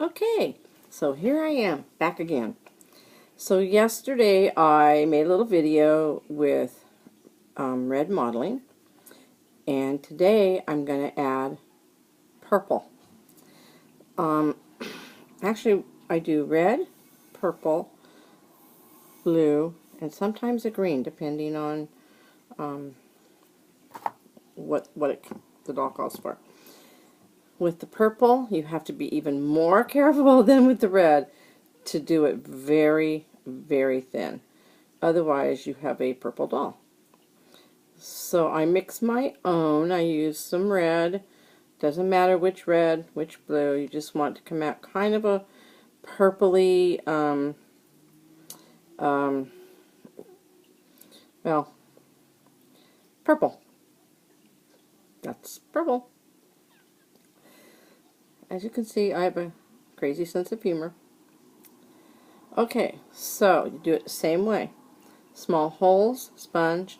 Okay, so here I am, back again. So yesterday I made a little video with red mottling, and today I'm going to add purple. Actually, I do red, purple, blue, and sometimes a green, depending on what the doll calls for. With the purple, you have to be even more careful than with the red to do it very, very thin. Otherwise, you have a purple doll. So I mix my own. I use some red. Doesn't matter which red, which blue. You just want to come out kind of a purpley, well, purple. That's purple. As you can see, I have a crazy sense of humor. Okay, so you do it the same way. Small holes, sponge,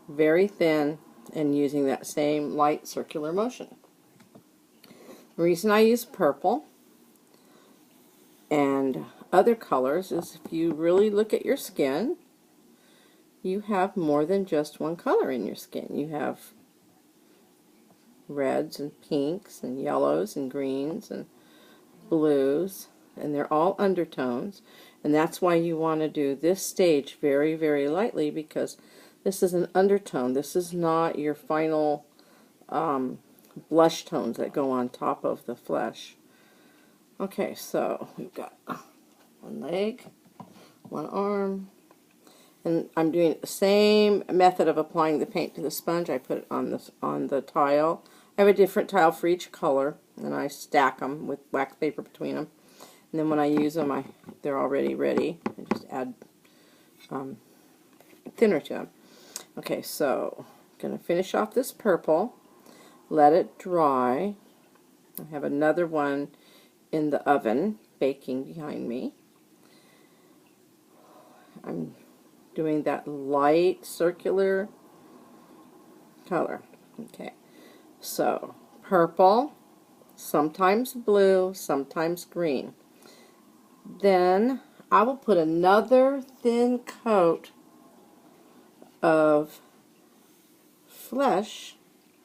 very thin, and using that same light circular motion. The reason I use purple and other colors is if you really look at your skin, you have more than just one color in your skin. You have reds and pinks and yellows and greens and blues, and they're all undertones, and that's why you want to do this stage very, very lightly, because this is an undertone. This is not your final blush tones that go on top of the flesh. Okay, so we've got one leg, one arm, and I'm doing the same method of applying the paint to the sponge. I put it on the tile. I have a different tile for each color, and I stack them with wax paper between them. And then when I use them, they're already ready. I just add thinner to them. Okay, so I'm going to finish off this purple, let it dry. I have another one in the oven baking behind me. I'm doing that light circular color. Okay, so purple, sometimes blue, sometimes green. Then I will put another thin coat of flesh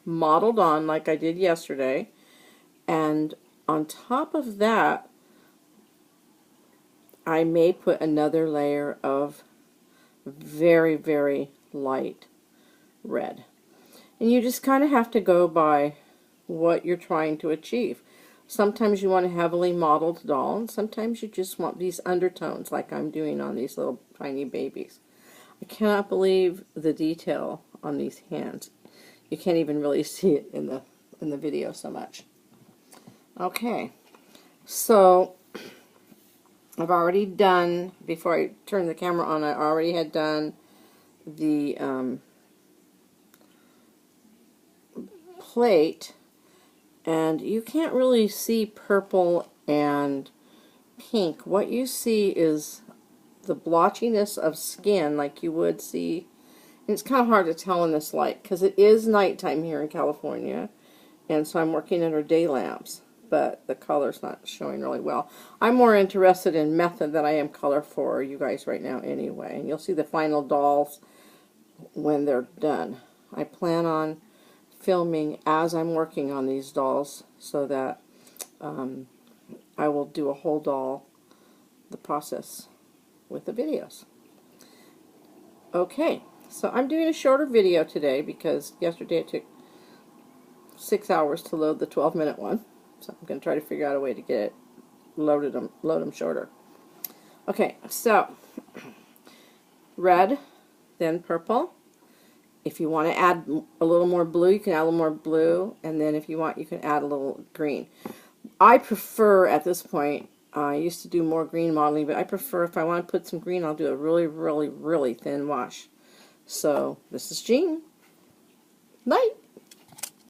mottled on like I did yesterday, and on top of that I may put another layer of very, very light red. And you just kind of have to go by what you're trying to achieve. Sometimes you want a heavily mottled doll, and sometimes you just want these undertones like I'm doing on these little tiny babies. I cannot believe the detail on these hands. You can't even really see it in the video so much. Okay, so I've already done, before I turned the camera on, I already had done the plate, and you can't really see purple and pink. What you see is the blotchiness of skin like you would see. And it's kind of hard to tell in this light because it is nighttime here in California, and so I'm working under day lamps, but the color's not showing really well. I'm more interested in method than I am color for you guys right now anyway, and you'll see the final dolls when they're done. I plan on filming as I'm working on these dolls so that I will do a whole doll, the process, with the videos. Okay, so I'm doing a shorter video today because yesterday it took 6 hours to load the 12-minute one. So I'm going to try to figure out a way to get it load them shorter. Okay, so red, then purple. If you want to add a little more blue, you can add a little more blue, and then if you want, you can add a little green. I prefer, at this point, I used to do more green modeling, but I prefer, if I want to put some green, I'll do a really, really, really thin wash. So, this is Jean. Night!